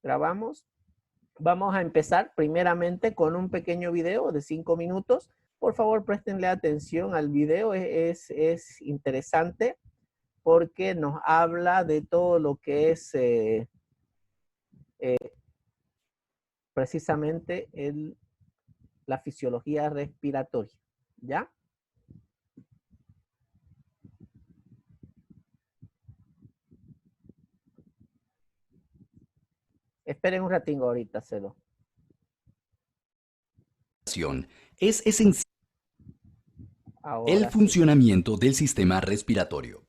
Grabamos. Vamos a empezar primeramente con un pequeño video de 5 minutos. Por favor, préstenle atención al video. Es interesante porque nos habla de todo lo que es precisamente la fisiología respiratoria. ¿Ya? Esperen un ratingo ahorita, Cedo. Es esencial el funcionamiento del sistema respiratorio.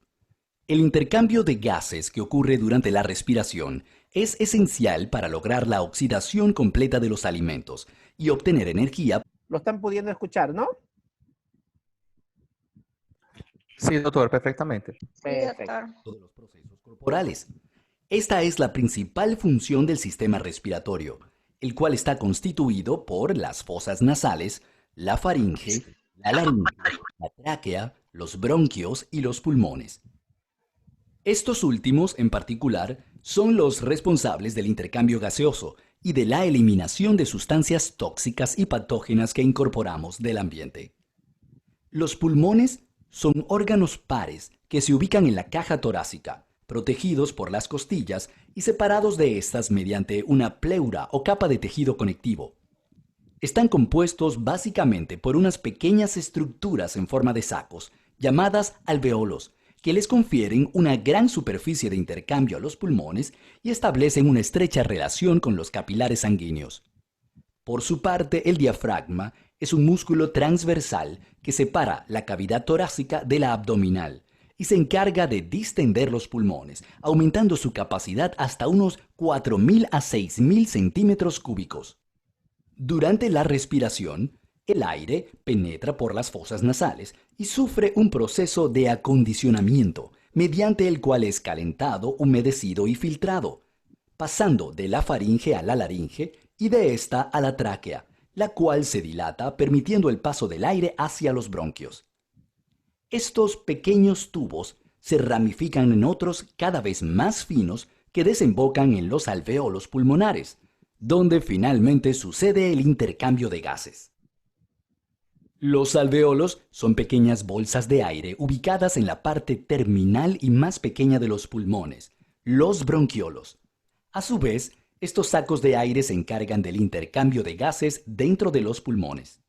El intercambio de gases que ocurre durante la respiración es esencial para lograr la oxidación completa de los alimentos y obtener energía. ¿Lo están pudiendo escuchar, no? Sí, doctor, perfectamente. Perfecto. De los procesos corporales. Esta es la principal función del sistema respiratorio, el cual está constituido por las fosas nasales, la faringe, la laringe, la tráquea, los bronquios y los pulmones. Estos últimos, en particular, son los responsables del intercambio gaseoso y de la eliminación de sustancias tóxicas y patógenas que incorporamos del ambiente. Los pulmones son órganos pares que se ubican en la caja torácica, protegidos por las costillas y separados de estas mediante una pleura o capa de tejido conectivo. Están compuestos básicamente por unas pequeñas estructuras en forma de sacos, llamadas alveolos, que les confieren una gran superficie de intercambio a los pulmones y establecen una estrecha relación con los capilares sanguíneos. Por su parte, el diafragma es un músculo transversal que separa la cavidad torácica de la abdominal y se encarga de distender los pulmones, aumentando su capacidad hasta unos 4.000 a 6.000 centímetros cúbicos. Durante la respiración, el aire penetra por las fosas nasales y sufre un proceso de acondicionamiento, mediante el cual es calentado, humedecido y filtrado, pasando de la faringe a la laringe y de esta a la tráquea, la cual se dilata permitiendo el paso del aire hacia los bronquios. Estos pequeños tubos se ramifican en otros cada vez más finos que desembocan en los alveolos pulmonares, donde finalmente sucede el intercambio de gases. Los alveolos son pequeñas bolsas de aire ubicadas en la parte terminal y más pequeña de los pulmones, los bronquiolos. A su vez, estos sacos de aire se encargan del intercambio de gases dentro de los pulmones.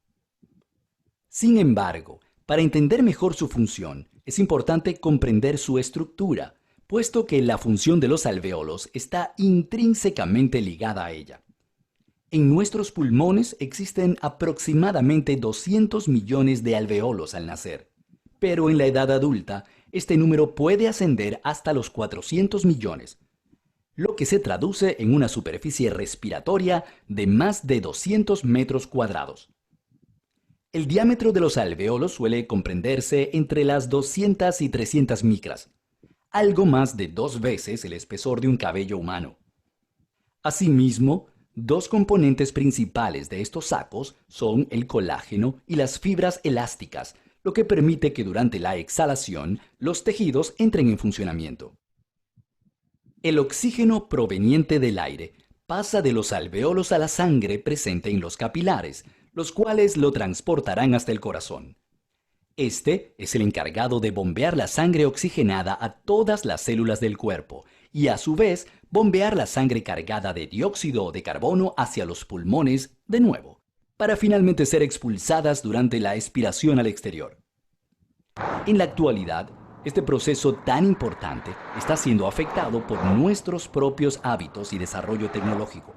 Sin embargo, para entender mejor su función, es importante comprender su estructura, puesto que la función de los alveolos está intrínsecamente ligada a ella. En nuestros pulmones existen aproximadamente 200 millones de alveolos al nacer, pero en la edad adulta este número puede ascender hasta los 400 millones, lo que se traduce en una superficie respiratoria de más de 200 metros cuadrados. El diámetro de los alveolos suele comprenderse entre las 200 y 300 micras, algo más de 2 veces el espesor de un cabello humano. Asimismo, dos componentes principales de estos sacos son el colágeno y las fibras elásticas, lo que permite que durante la exhalación los tejidos entren en funcionamiento. El oxígeno proveniente del aire pasa de los alveolos a la sangre presente en los capilares, los cuales lo transportarán hasta el corazón. Este es el encargado de bombear la sangre oxigenada a todas las células del cuerpo y a su vez bombear la sangre cargada de dióxido de carbono hacia los pulmones de nuevo, para finalmente ser expulsadas durante la expiración al exterior. En la actualidad, este proceso tan importante está siendo afectado por nuestros propios hábitos y desarrollo tecnológico.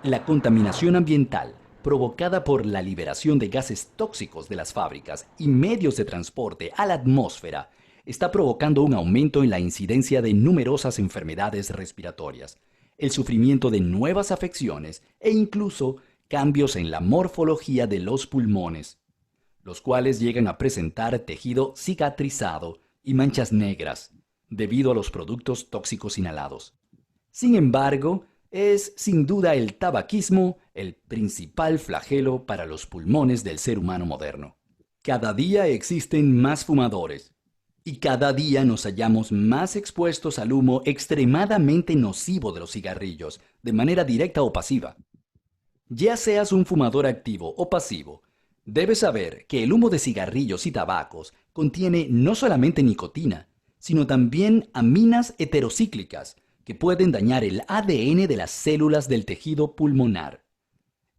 La contaminación ambiental provocada por la liberación de gases tóxicos de las fábricas y medios de transporte a la atmósfera está provocando un aumento en la incidencia de numerosas enfermedades respiratorias, el sufrimiento de nuevas afecciones e incluso cambios en la morfología de los pulmones, los cuales llegan a presentar tejido cicatrizado y manchas negras debido a los productos tóxicos inhalados. Sin embargo, es sin duda el tabaquismo el principal flagelo para los pulmones del ser humano moderno. Cada día existen más fumadores, Y cada día nos hallamos más expuestos al humo extremadamente nocivo de los cigarrillos, de manera directa o pasiva. Ya seas un fumador activo o pasivo, debes saber que el humo de cigarrillos y tabacos contiene no solamente nicotina, sino también aminas heterocíclicas que pueden dañar el ADN de las células del tejido pulmonar.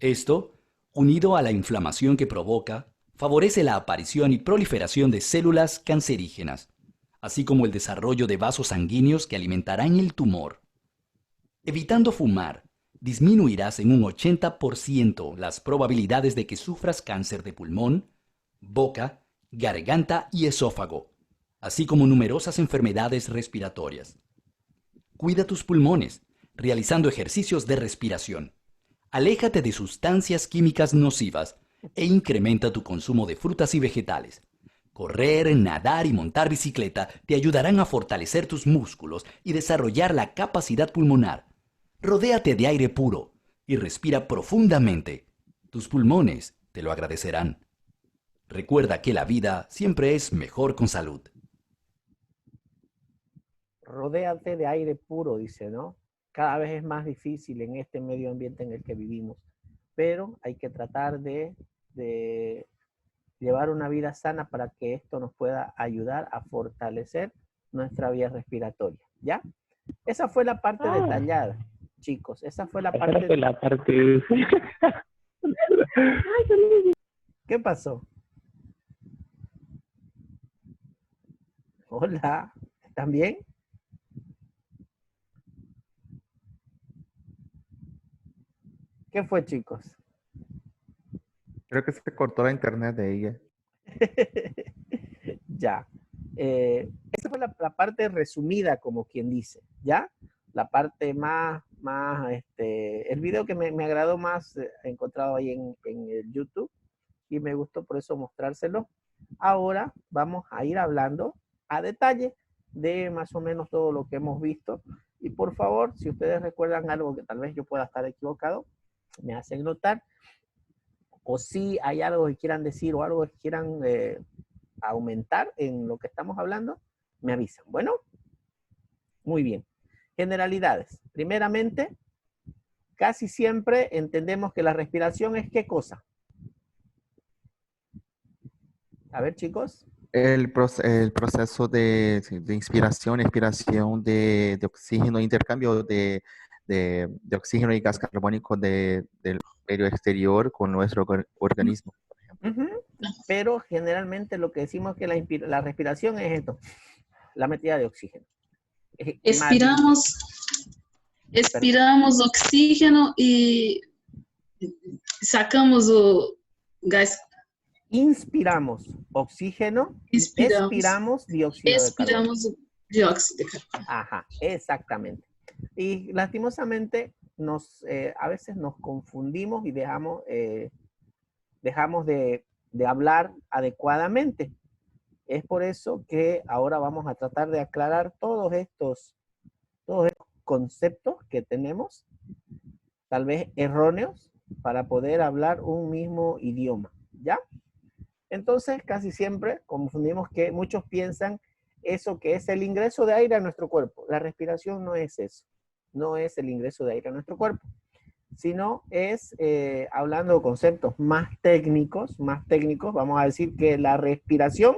Esto, unido a la inflamación que provoca, favorece la aparición y proliferación de células cancerígenas, así como el desarrollo de vasos sanguíneos que alimentarán el tumor. Evitando fumar, disminuirás en un 80% las probabilidades de que sufras cáncer de pulmón, boca, garganta y esófago, así como numerosas enfermedades respiratorias. Cuida tus pulmones, realizando ejercicios de respiración. Aléjate de sustancias químicas nocivas e incrementa tu consumo de frutas y vegetales. Correr, nadar y montar bicicleta te ayudarán a fortalecer tus músculos y desarrollar la capacidad pulmonar. Rodéate de aire puro y respira profundamente. Tus pulmones te lo agradecerán. Recuerda que la vida siempre es mejor con salud. Rodéate de aire puro, dice, ¿no? Cada vez es más difícil en este medio ambiente en el que vivimos, pero hay que tratar de llevar una vida sana para que esto nos pueda ayudar a fortalecer nuestra vía respiratoria, ¿ya? Esa fue la parte detallada, chicos. Esa fue la Esa parte... fue la parte... ¿Qué pasó? Hola, ¿están bien? ¿Qué fue, chicos? Creo que se cortó la internet de ella. Ya. Esa fue la parte resumida, como quien dice, ¿ya? La parte el video que me agradó más, he encontrado ahí en el YouTube y me gustó por eso mostrárselo. Ahora vamos a ir hablando a detalle de más o menos todo lo que hemos visto. Y por favor, si ustedes recuerdan algo que tal vez yo pueda estar equivocado, me hacen notar. O si hay algo que quieran decir o algo que quieran aumentar en lo que estamos hablando, me avisan. Bueno, muy bien. Generalidades. Primeramente, casi siempre entendemos que la respiración es ¿qué cosa? A ver, chicos. El proceso de inspiración, expiración de oxígeno, intercambio de oxígeno y gas carbónico del medio exterior con nuestro organismo, por ejemplo. Pero generalmente lo que decimos que la respiración es esto, la metida de oxígeno. Expiramos oxígeno y sacamos o gas. Inspiramos oxígeno, expiramos dióxido de carbono. Dióxido de carbono. Ajá, exactamente. Y lastimosamente a veces nos confundimos y dejamos de hablar adecuadamente. Es por eso que ahora vamos a tratar de aclarar todos estos conceptos que tenemos, tal vez erróneos, para poder hablar un mismo idioma, ¿ya? Entonces, casi siempre confundimos que muchos piensan eso que es el ingreso de aire a nuestro cuerpo. La respiración no es eso, no es el ingreso de aire a nuestro cuerpo, sino es, hablando de conceptos más técnicos, vamos a decir que la respiración,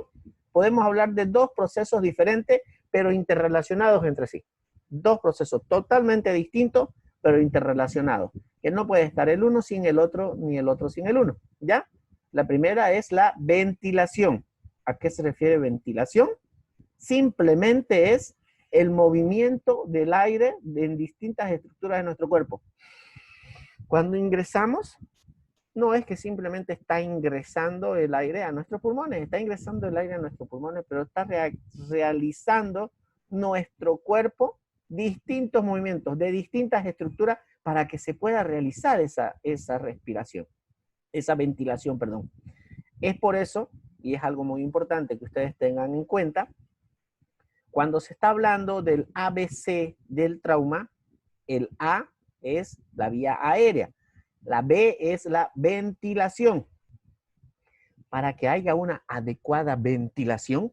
podemos hablar de dos procesos diferentes, pero interrelacionados entre sí. Dos procesos totalmente distintos, pero interrelacionados. Que no puede estar el uno sin el otro, ni el otro sin el uno, ¿ya? La primera es la ventilación. ¿A qué se refiere ventilación? Simplemente es el movimiento del aire en distintas estructuras de nuestro cuerpo. Cuando ingresamos, no es que simplemente está ingresando el aire a nuestros pulmones, está ingresando el aire a nuestros pulmones, pero está realizando nuestro cuerpo distintos movimientos de distintas estructuras para que se pueda realizar esa respiración, esa ventilación, perdón. Es por eso, y es algo muy importante que ustedes tengan en cuenta, cuando se está hablando del ABC del trauma, el A es la vía aérea, la B es la ventilación. Para que haya una adecuada ventilación,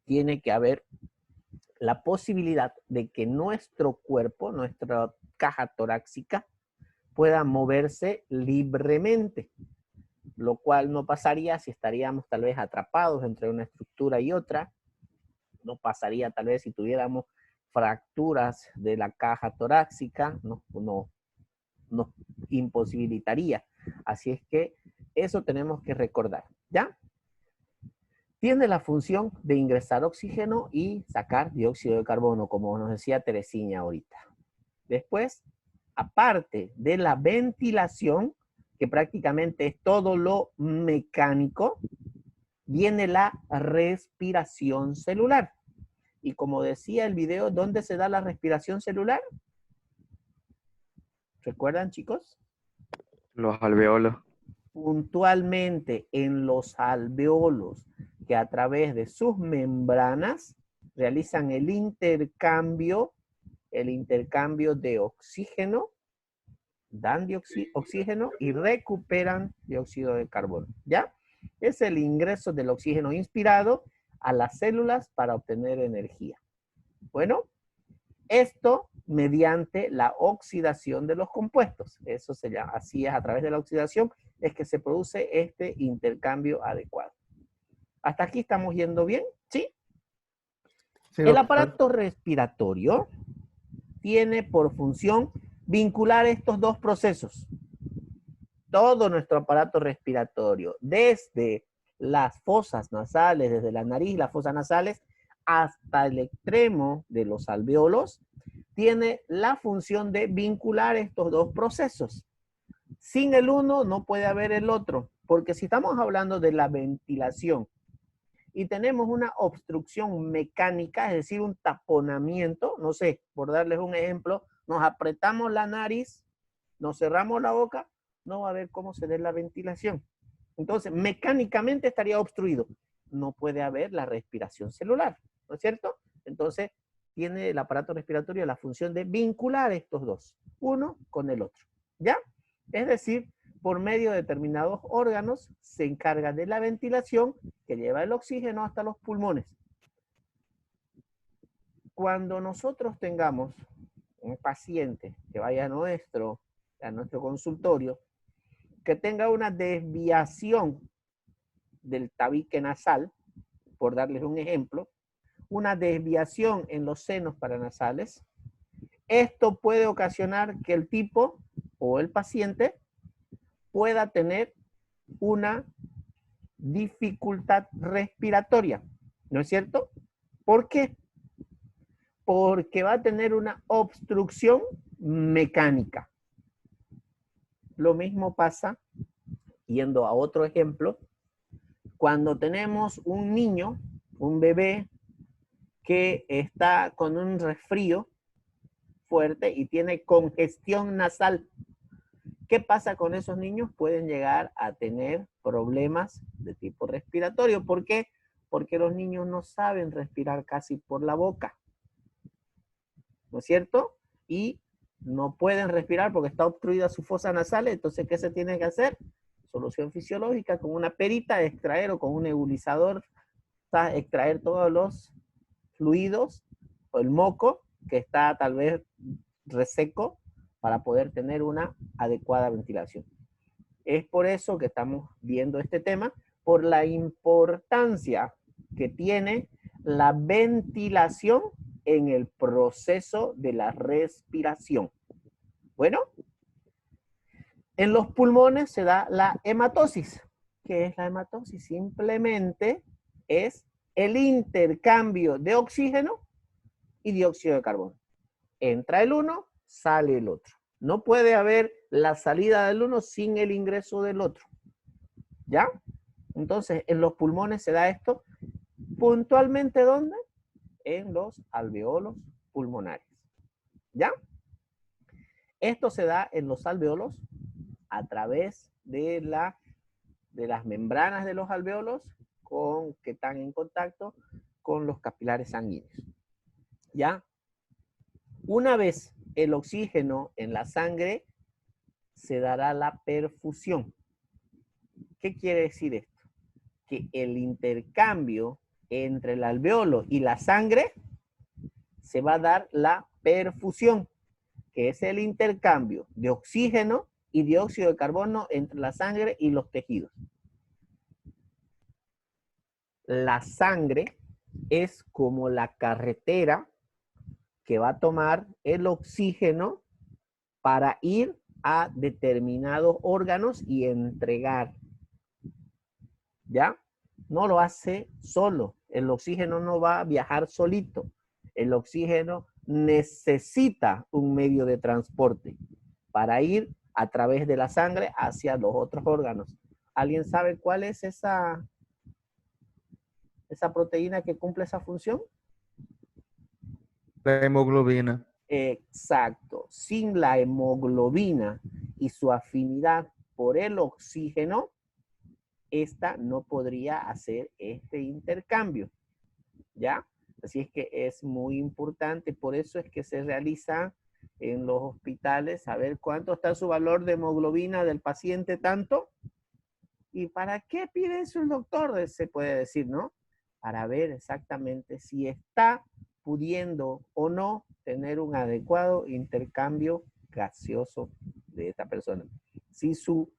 tiene que haber la posibilidad de que nuestro cuerpo, nuestra caja torácica, pueda moverse libremente, lo cual no pasaría si estaríamos tal vez atrapados entre una estructura y otra, no pasaría tal vez si tuviéramos fracturas de la caja torácica, nos imposibilitaría. Así es que eso tenemos que recordar, ¿ya? Tiene la función de ingresar oxígeno y sacar dióxido de carbono, como nos decía Teresina ahorita. Después, aparte de la ventilación, que prácticamente es todo lo mecánico, viene la respiración celular. Y como decía el video, ¿dónde se da la respiración celular? ¿Recuerdan, chicos? Los alveolos. Puntualmente en los alveolos, que a través de sus membranas realizan el intercambio de oxígeno, dan oxígeno y recuperan dióxido de carbono, ¿ya? Es el ingreso del oxígeno inspirado a las células para obtener energía. Bueno, esto mediante la oxidación de los compuestos. Eso se llama, así es, a través de la oxidación es que se produce este intercambio adecuado. ¿Hasta aquí estamos yendo bien? ¿Sí? Sí, El doctor. aparato respiratorio tiene por función vincular estos dos procesos. Todo nuestro aparato respiratorio, desde las fosas nasales, desde la nariz, las fosas nasales, hasta el extremo de los alveolos, tiene la función de vincular estos dos procesos. Sin el uno no puede haber el otro, porque si estamos hablando de la ventilación y tenemos una obstrucción mecánica, es decir, un taponamiento, no sé, por darles un ejemplo, nos apretamos la nariz, nos cerramos la boca, no va a haber cómo se dé la ventilación. Entonces, mecánicamente estaría obstruido. No puede haber la respiración celular, ¿no es cierto? Entonces, tiene el aparato respiratorio la función de vincular estos dos, uno con el otro, ¿ya? Es decir, por medio de determinados órganos se encarga de la ventilación que lleva el oxígeno hasta los pulmones. Cuando nosotros tengamos un paciente que vaya a nuestro consultorio, que tenga una desviación del tabique nasal, por darles un ejemplo, una desviación en los senos paranasales, esto puede ocasionar que el tipo o el paciente pueda tener una dificultad respiratoria, ¿no es cierto? ¿Por qué? Porque va a tener una obstrucción mecánica. Lo mismo pasa, yendo a otro ejemplo, cuando tenemos un niño, un bebé, que está con un resfrío fuerte y tiene congestión nasal. ¿Qué pasa con esos niños? Pueden llegar a tener problemas de tipo respiratorio. ¿Por qué? Porque los niños no saben respirar casi por la boca, ¿no es cierto? Y no pueden respirar porque está obstruida su fosa nasal. Entonces, ¿qué se tiene que hacer? Solución fisiológica, con una perita extraer o con un nebulizador, extraer todos los fluidos o el moco que está tal vez reseco para poder tener una adecuada ventilación. Es por eso que estamos viendo este tema, por la importancia que tiene la ventilación en el proceso de la respiración. Bueno, en los pulmones se da la hematosis. ¿Qué es la hematosis? Simplemente es el intercambio de oxígeno y dióxido de carbono. Entra el uno, sale el otro. No puede haber la salida del uno sin el ingreso del otro. ¿Ya? Entonces, en los pulmones se da esto puntualmente, ¿dónde? En los alveolos pulmonares. ¿Ya? Esto se da en los alveolos a través de las membranas de los alveolos que están en contacto con los capilares sanguíneos. ¿Ya? Una vez el oxígeno en la sangre, se dará la perfusión. ¿Qué quiere decir esto? Que el intercambio entre el alveolo y la sangre, se va a dar la perfusión, que es el intercambio de oxígeno y dióxido de carbono entre la sangre y los tejidos. La sangre es como la carretera que va a tomar el oxígeno para ir a determinados órganos y entregar. ¿Ya? No lo hace solo. El oxígeno no va a viajar solito. El oxígeno necesita un medio de transporte para ir a través de la sangre hacia los otros órganos. ¿Alguien sabe cuál es esa proteína que cumple esa función? La hemoglobina. Exacto. Sin la hemoglobina y su afinidad por el oxígeno, esta no podría hacer este intercambio. ¿Ya? Así es que es muy importante, por eso es que se realiza en los hospitales, saber cuánto está su valor de hemoglobina del paciente tanto. ¿Y para qué pide eso el doctor? Se puede decir, ¿no? Para ver exactamente si está pudiendo o no tener un adecuado intercambio gaseoso de esta persona. Si su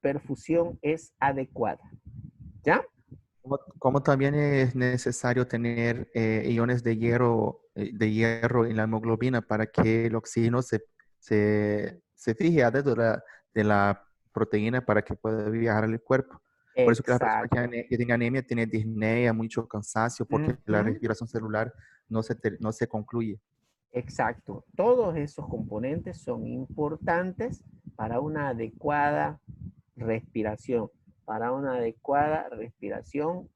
perfusión es adecuada. ¿Ya? Como también es necesario tener iones de hierro en la hemoglobina para que el oxígeno se fije adentro de la proteína para que pueda viajar al cuerpo. Por eso que la persona Exacto. que tiene anemia tiene disnea, mucho cansancio, porque la respiración celular no se concluye. Exacto. Todos esos componentes son importantes para una adecuada respiración,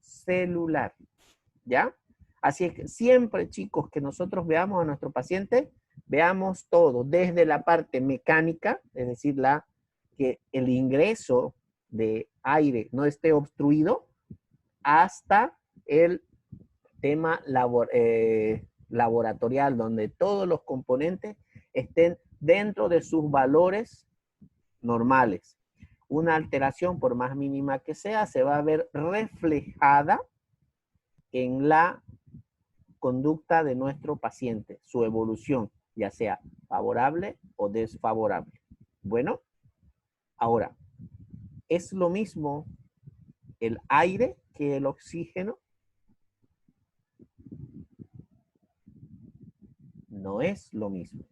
celular. ¿Ya? Así es que siempre, chicos, que nosotros veamos a nuestro paciente, veamos todo, desde la parte mecánica, es decir, que el ingreso de aire no esté obstruido, hasta el tema laboratorial, donde todos los componentes estén dentro de sus valores normales. Una alteración, por más mínima que sea, se va a ver reflejada en la conducta de nuestro paciente, su evolución, ya sea favorable o desfavorable. Bueno, ahora, ¿es lo mismo el aire que el oxígeno? No es lo mismo.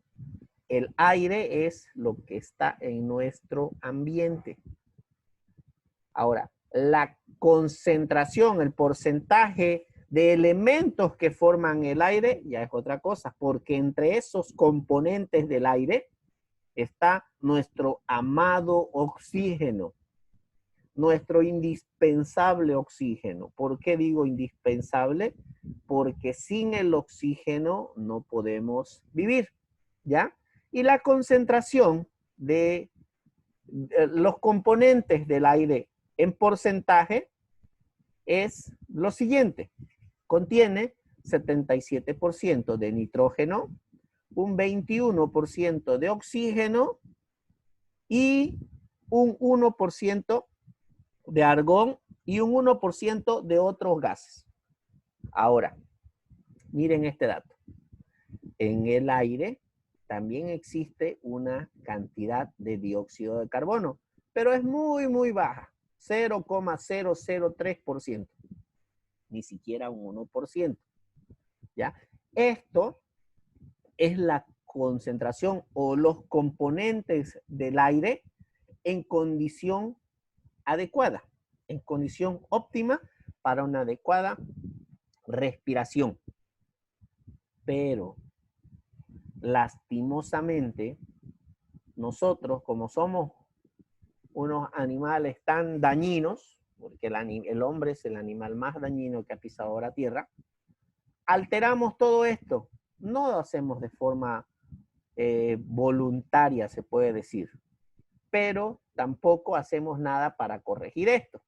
El aire es lo que está en nuestro ambiente. Ahora, la concentración, el porcentaje de elementos que forman el aire ya es otra cosa, porque entre esos componentes del aire está nuestro amado oxígeno, nuestro indispensable oxígeno. ¿Por qué digo indispensable? Porque sin el oxígeno no podemos vivir, ¿ya? Y la concentración de los componentes del aire en porcentaje es lo siguiente. Contiene 77% de nitrógeno, un 21% de oxígeno y un 1% de argón y un 1% de otros gases. Ahora, miren este dato. En el aire también existe una cantidad de dióxido de carbono, pero es muy, muy baja, 0,003%, ni siquiera un 1%. ¿Ya? Esto es la concentración o los componentes del aire en condición adecuada, en condición óptima para una adecuada respiración. Pero lastimosamente, nosotros, como somos unos animales tan dañinos, porque el hombre es el animal más dañino que ha pisado la tierra, alteramos todo esto. No lo hacemos de forma voluntaria, se puede decir, pero tampoco hacemos nada para corregir esto.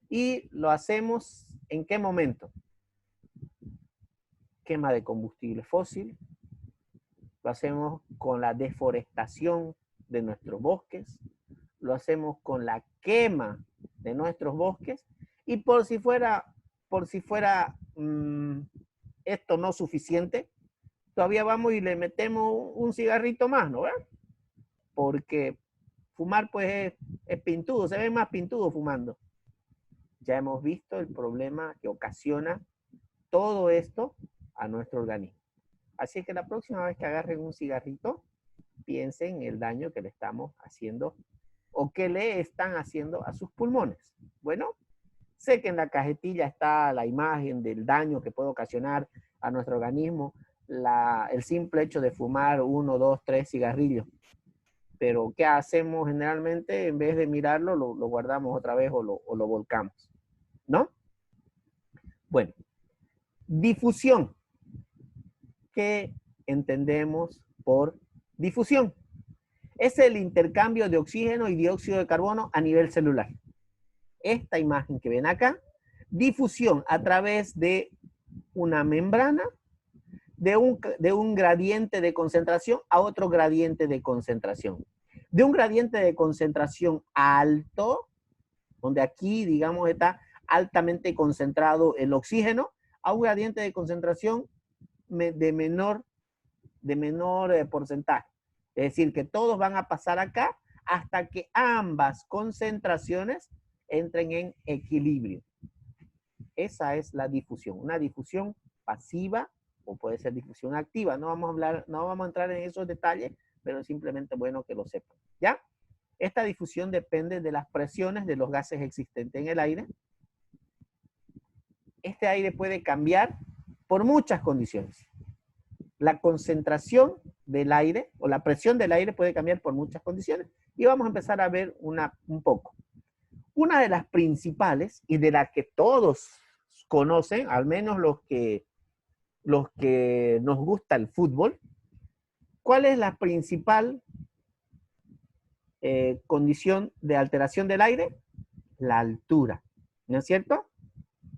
Y lo hacemos ¿en qué momento? Quema de combustible fósil, lo hacemos con la deforestación de nuestros bosques, lo hacemos con la quema de nuestros bosques, y por si fuera por si fuera esto no suficiente, todavía vamos y le metemos un cigarrito más, ¿no? Porque fumar pues es pintudo, se ve más pintudo fumando. Ya hemos visto el problema que ocasiona todo esto a nuestro organismo. Así que la próxima vez que agarren un cigarrito, piensen en el daño que le estamos haciendo o que le están haciendo a sus pulmones. Bueno, sé que en la cajetilla está la imagen del daño que puede ocasionar a nuestro organismo el simple hecho de fumar 1, 2, 3 cigarrillos. Pero ¿qué hacemos generalmente? En vez de mirarlo, lo guardamos otra vez o lo volcamos, ¿no? Bueno, difusión. ¿Qué entendemos por difusión? Es el intercambio de oxígeno y dióxido de carbono a nivel celular. Esta imagen que ven acá, difusión a través de una membrana, de un gradiente de concentración a otro gradiente de concentración. De un gradiente de concentración alto, donde aquí, digamos, está altamente concentrado el oxígeno, a un gradiente de concentración de menor porcentaje. Es decir, que todos van a pasar acá hasta que ambas concentraciones entren en equilibrio. Esa es la difusión, una difusión pasiva o puede ser difusión activa. No vamos a entrar en esos detalles, pero es simplemente bueno que lo sepan. ¿Ya? Esta difusión depende de las presiones de los gases existentes en el aire. Este aire puede cambiar por muchas condiciones. La concentración del aire o la presión del aire puede cambiar por muchas condiciones. Y vamos a empezar a ver un poco. Una de las principales y de las que todos conocen, al menos los que nos gusta el fútbol, ¿cuál es la principal condición de alteración del aire? La altura, ¿no es cierto?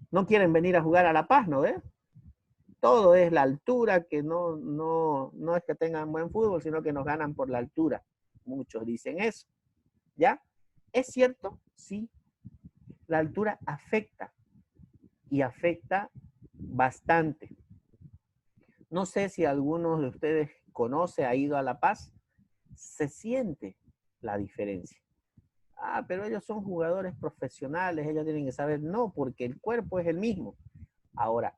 No quieren venir a jugar a La Paz, ¿no ves? Todo es la altura, que no es que tengan buen fútbol, sino que nos ganan por la altura. Muchos dicen eso, ¿ya? ¿Es cierto? Sí. La altura afecta, y afecta bastante. No sé si algunos de ustedes conoce, ha ido a La Paz, se siente la diferencia. Ah, pero ellos son jugadores profesionales, ellos tienen que saber. No, porque el cuerpo es el mismo. Ahora,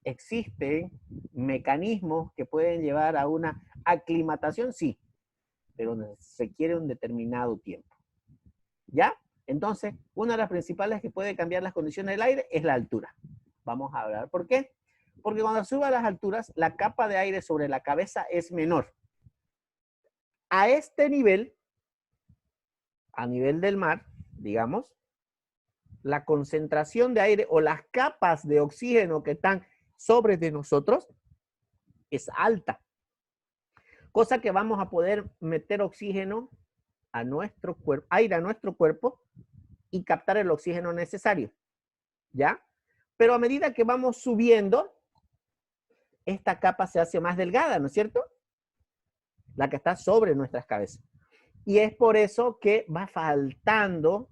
existen mecanismos que pueden llevar a una aclimatación, sí, pero se quiere un determinado tiempo. ¿Ya? Entonces, una de las principales que puede cambiar las condiciones del aire es la altura. Vamos a hablar por qué. Porque cuando sube a las alturas, la capa de aire sobre la cabeza es menor. A este nivel, a nivel del mar, digamos, la concentración de aire o las capas de oxígeno que están sobre de nosotros es alta. Cosa que vamos a poder meter oxígeno a nuestro cuerpo, aire a nuestro cuerpo y captar el oxígeno necesario. ¿Ya? Pero a medida que vamos subiendo, esta capa se hace más delgada, ¿no es cierto? La que está sobre nuestras cabezas. Y es por eso que va faltando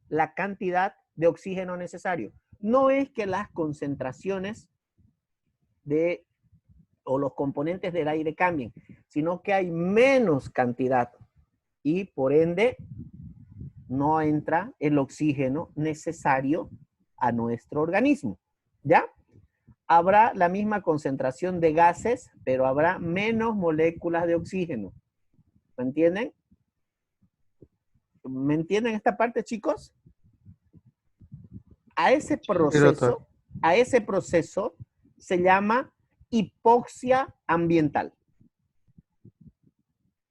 la cantidad de oxígeno necesario. No es que las concentraciones o los componentes del aire cambien, sino que hay menos cantidad y por ende no entra el oxígeno necesario a nuestro organismo. ¿Ya? Habrá la misma concentración de gases, pero habrá menos moléculas de oxígeno. ¿Me entienden? ¿Me entienden esta parte, chicos? A ese proceso se llama hipoxia ambiental.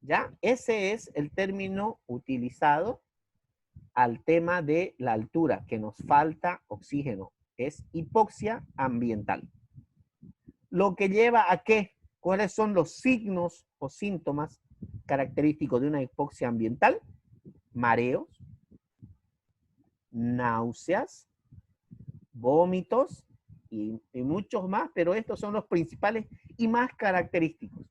¿Ya? Ese es el término utilizado al tema de la altura, que nos falta oxígeno. Es hipoxia ambiental. Lo que lleva a qué, ¿cuáles son los signos o síntomas característicos de una hipoxia ambiental? Mareos, náuseas, vómitos y muchos más, pero estos son los principales y más característicos.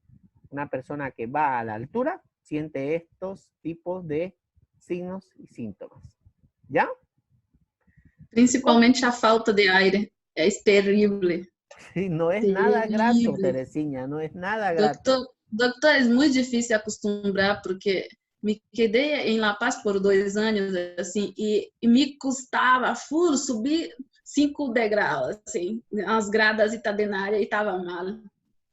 Una persona que va a la altura siente estos tipos de signos y síntomas. ¿Ya? Principalmente a falta de aire. É terrível. Sí, no es nada grato, Terrível. Teresinha, no es nada grato. Doctor, é muito difícil acostumar, porque me quedei em La Paz por 2 anos, assim, e me custava full subir 5 degraus, assim, as gradas itadenárias, e estava mal.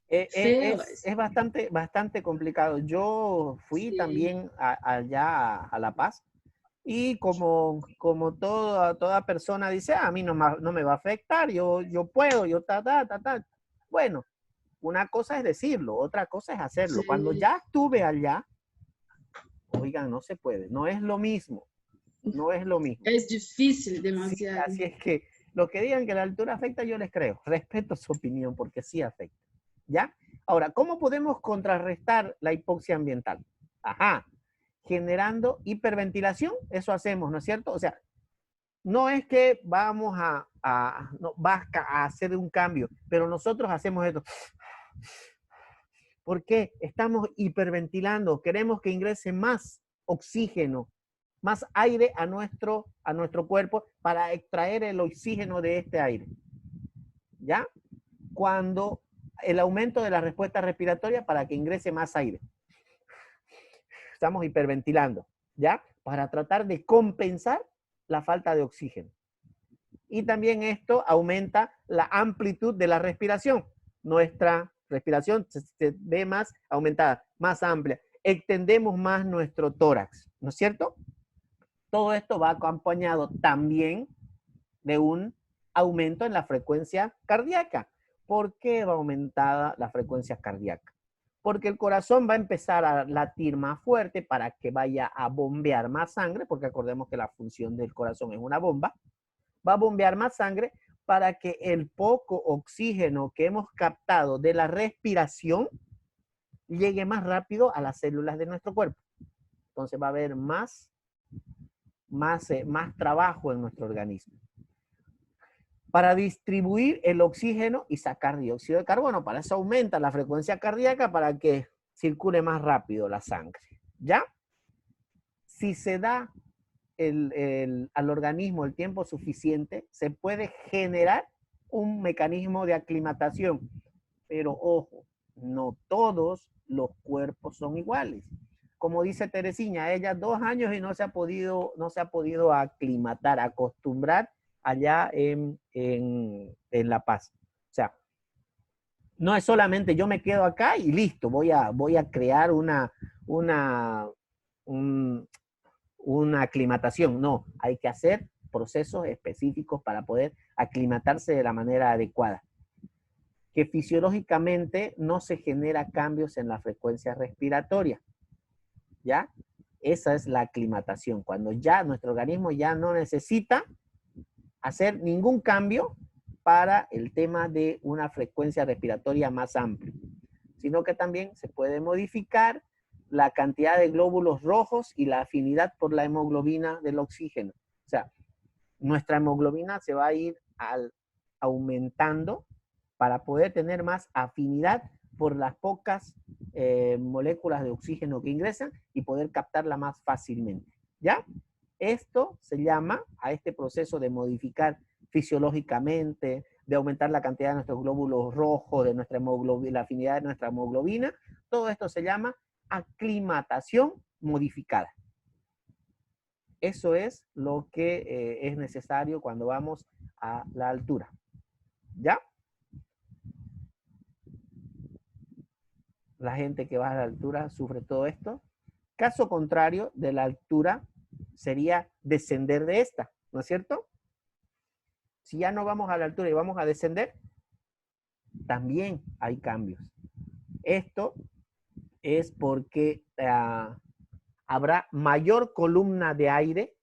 Feo. Es bastante, bastante complicado. Yo fui Sim. también allá a La Paz y como toda persona dice, "Ah, a mí no me va a afectar, yo puedo, yo ta. Bueno, una cosa es decirlo, otra cosa es hacerlo. Cuando Sim. ya estuve allá, oigan, no se puede, no es lo mismo, no es lo mismo. É difícil Sí, demasiado. así es que los que digan que la altura afecta, yo les creo. Respeto su opinión porque sí afecta. ¿Ya? Ahora, ¿cómo podemos contrarrestar la hipoxia ambiental? Ajá, generando hiperventilación, eso hacemos, ¿no es cierto? O sea, no es que vamos no, vas a hacer un cambio, pero nosotros hacemos esto. ¿Por qué? Estamos hiperventilando, queremos que ingrese más oxígeno, más aire a nuestro cuerpo para extraer el oxígeno de este aire. ¿Ya? Cuando el aumento de la respuesta respiratoria para que ingrese más aire. Estamos hiperventilando, ¿ya? Para tratar de compensar la falta de oxígeno. Y también esto aumenta la amplitud de la respiración. Nuestra respiración se ve más aumentada, más amplia. Extendemos más nuestro tórax, ¿no es cierto? Todo esto va acompañado también de un aumento en la frecuencia cardíaca. ¿Por qué va aumentada la frecuencia cardíaca? Porque el corazón va a empezar a latir más fuerte para que vaya a bombear más sangre, porque acordemos que la función del corazón es una bomba, va a bombear más sangre para que el poco oxígeno que hemos captado de la respiración llegue más rápido a las células de nuestro cuerpo. Entonces va a haber más trabajo en nuestro organismo. Para distribuir el oxígeno y sacar dióxido de carbono. Para eso aumenta la frecuencia cardíaca para que circule más rápido la sangre. ¿Ya? Si se da al organismo el tiempo suficiente, se puede generar un mecanismo de aclimatación. Pero ojo, no todos los cuerpos son iguales. Como dice Teresinha, ella 2 años y no se ha podido aclimatar, acostumbrar allá en La Paz. O sea, no es solamente yo me quedo acá y listo, voy a crear una aclimatación. No, hay que hacer procesos específicos para poder aclimatarse de la manera adecuada. Que fisiológicamente no se genera cambios en la frecuencia respiratoria. ¿Ya? Esa es la aclimatación, cuando ya nuestro organismo ya no necesita hacer ningún cambio para el tema de una frecuencia respiratoria más amplia, sino que también se puede modificar la cantidad de glóbulos rojos y la afinidad por la hemoglobina del oxígeno. O sea, nuestra hemoglobina se va a ir aumentando para poder tener más afinidad por las pocas moléculas de oxígeno que ingresan y poder captarla más fácilmente. ¿Ya? Esto se llama, a este proceso de modificar fisiológicamente, de aumentar la cantidad de nuestros glóbulos rojos, de nuestra hemoglobina, la afinidad de nuestra hemoglobina, todo esto se llama aclimatación modificada. Eso es lo que es necesario cuando vamos a la altura. ¿Ya? La gente que va a la altura sufre todo esto. Caso contrario de la altura sería descender de esta, ¿no es cierto? Si ya no vamos a la altura y vamos a descender, también hay cambios. Esto es porque habrá mayor columna de aire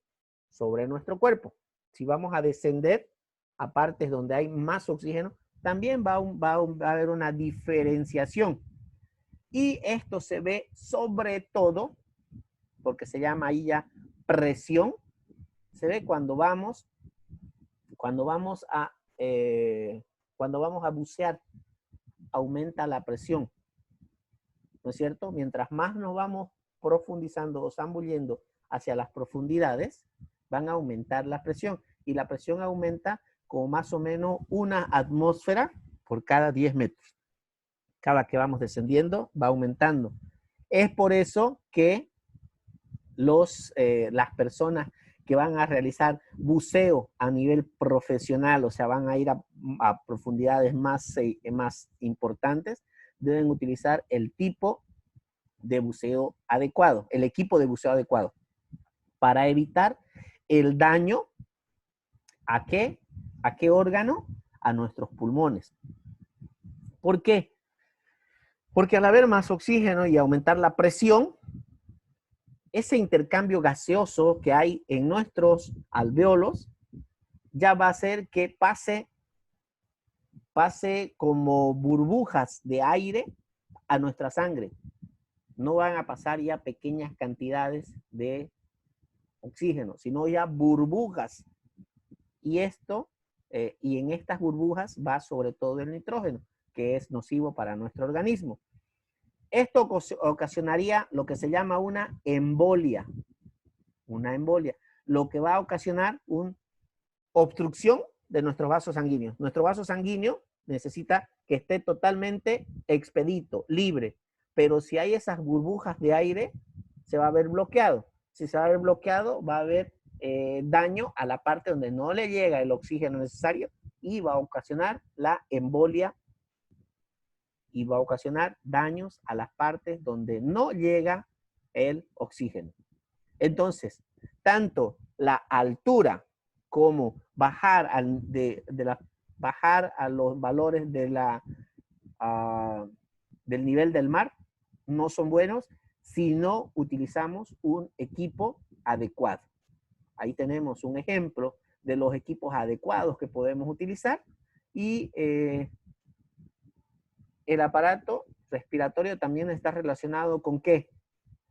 sobre nuestro cuerpo. Si vamos a descender a partes donde hay más oxígeno, también va a haber una diferenciación. Y esto se ve sobre todo, porque se llama ahí ya presión, se ve cuando vamos a bucear, aumenta la presión, ¿no es cierto? Mientras más nos vamos profundizando o zambullendo hacia las profundidades, van a aumentar la presión. y la presión aumenta con más o menos 1 atmósfera por cada 10 metros. Cada que vamos descendiendo va aumentando. Es por eso que las personas que van a realizar buceo a nivel profesional, o sea, van a ir a profundidades más importantes, deben utilizar el tipo de buceo adecuado, el equipo de buceo adecuado, para evitar el daño ¿a qué? ¿A qué órgano? A nuestros pulmones. ¿Por qué? Porque al haber más oxígeno y aumentar la presión, ese intercambio gaseoso que hay en nuestros alvéolos ya va a hacer que pase como burbujas de aire a nuestra sangre. No van a pasar ya pequeñas cantidades de oxígeno, sino ya burbujas. Y en estas burbujas va sobre todo el nitrógeno, que es nocivo para nuestro organismo. Esto ocasionaría lo que se llama una embolia. Una embolia, lo que va a ocasionar una obstrucción de nuestros vasos sanguíneos. Nuestro vaso sanguíneo necesita que esté totalmente expedito, libre, pero si hay esas burbujas de aire, se va a ver bloqueado. Si se va a ver bloqueado, va a haber daño a la parte donde no le llega el oxígeno necesario y va a ocasionar la embolia y va a ocasionar daños a las partes donde no llega el oxígeno. Entonces, tanto la altura como bajar bajar a los valores del nivel del mar no son buenos si no utilizamos un equipo adecuado. Ahí tenemos un ejemplo de los equipos adecuados que podemos utilizar y el aparato respiratorio también está relacionado ¿con qué?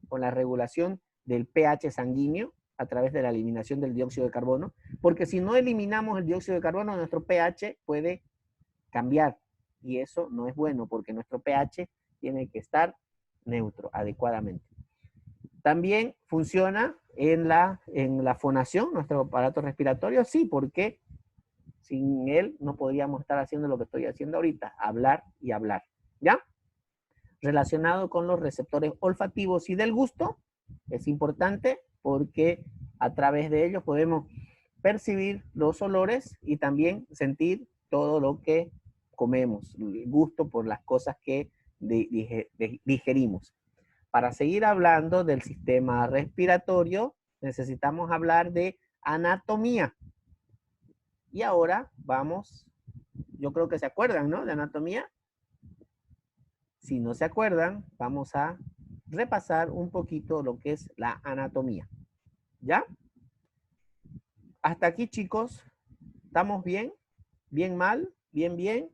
Con la regulación del pH sanguíneo a través de la eliminación del dióxido de carbono, porque si no eliminamos el dióxido de carbono, nuestro pH puede cambiar y eso no es bueno porque nuestro pH tiene que estar neutro adecuadamente. También funciona en la fonación, nuestro aparato respiratorio, sí, porque sin él no podríamos estar haciendo lo que estoy haciendo ahorita, hablar y hablar, ¿ya? Relacionado con los receptores olfativos y del gusto, es importante porque a través de ellos podemos percibir los olores y también sentir todo lo que comemos, el gusto por las cosas que digerimos. Para seguir hablando del sistema respiratorio, necesitamos hablar de anatomía. Y ahora vamos, yo creo que se acuerdan, ¿no? De anatomía. Si no se acuerdan, vamos a repasar un poquito lo que es la anatomía. ¿Ya? Hasta aquí, chicos. ¿Estamos bien? ¿Bien mal? ¿Bien, bien?